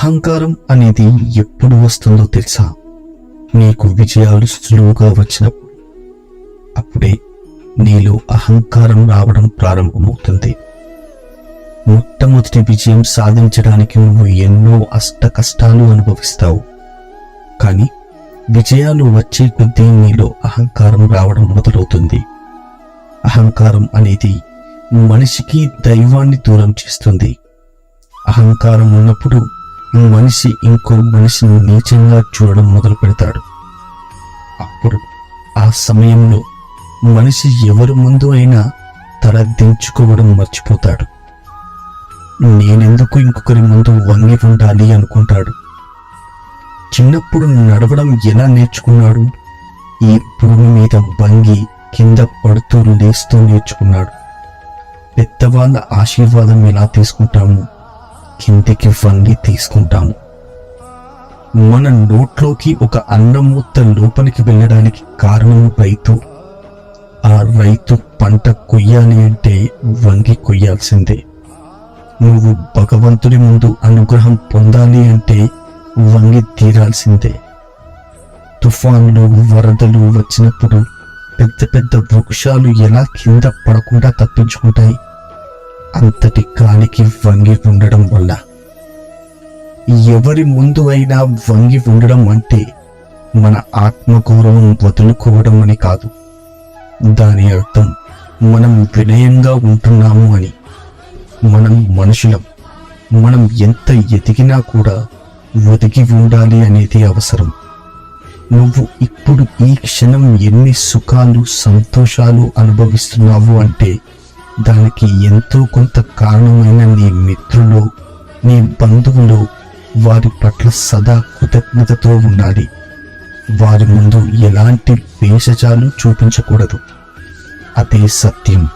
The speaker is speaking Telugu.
అహంకారం అనేది ఎప్పుడు వస్తుందో తెలుసా? నీకు విజయాలు సులువుగా వచ్చినప్పుడు. అప్పుడే నీలో అహంకారం రావడం ప్రారంభమవుతుంది. మొట్టమొదటి విజయం సాధించడానికి నువ్వు ఎన్నో కష్టాలు అనుభవిస్తావు. కానీ విజయాలు వచ్చే కొద్దీ నీలో అహంకారం రావడం మొదలవుతుంది. అహంకారం అనేది మనిషికి దైవాన్ని దూరం చేస్తుంది. అహంకారం ఉన్నప్పుడు మనిషి ఇంకో మనిషిని నీచంగా చూడడం మొదలు పెడతాడు. అప్పుడు ఆ సమయంలో మనిషి ఎవరి ముందు అయినా తల దించుకోవడం మర్చిపోతాడు. నేనెందుకు ఇంకొకరి ముందు వంగి ఉండాలి అనుకుంటాడు. చిన్నప్పుడు నడవడం ఎలా నేర్చుకున్నాడు? ఈ భూమి మీద వంగి కింద పడుతూ లేస్తూ నేర్చుకున్నాడు. పెద్దవాళ్ళ ఆశీర్వాదం ఎలా తీసుకుంటాము? కిందికి వంగి తీసుకుంటాము. మన నోట్లోకి ఒక అన్నం ముద్ద లోపలికి వెళ్ళడానికి కారణం రైతు. ఆ రైతు పంట కొయ్యాలి అంటే వంగి కొయ్యాల్సిందే. నువ్వు భగవంతుడి ముందు అనుగ్రహం పొందాలి అంటే వంగి తీరాల్సిందే. తుఫాన్లు వరదలు వచ్చినప్పుడు పెద్ద పెద్ద వృక్షాలు ఎలా కింద పడకుండా తప్పించుకుంటాయి? అంతటి గాలికి వంగి ఉండడం వల్ల. ఎవరి ముందు అయినా వంగి ఉండడం అంటే మన ఆత్మగౌరవం వదులుకోవడం అని కాదు. దాని అర్థం మనం వినయంగా ఉంటున్నాము అని. మనం మనుషులం. మనం ఎంత ఎదిగినా కూడా ఒదిగి ఉండాలి అనేది అవసరం. నువ్వు ఇప్పుడు ఈ క్షణం ఎన్ని సుఖాలు సంతోషాలు అనుభవిస్తున్నావు అంటే దానికి ఎంతో కొంత కారణమైన నీ మిత్రులు, నీ బంధువులు వారి పట్ల సదా కృతజ్ఞతతో ఉండాలి. వారి ముందు ఎలాంటి భేషజాలు చూపించకూడదు. అదే సత్యం.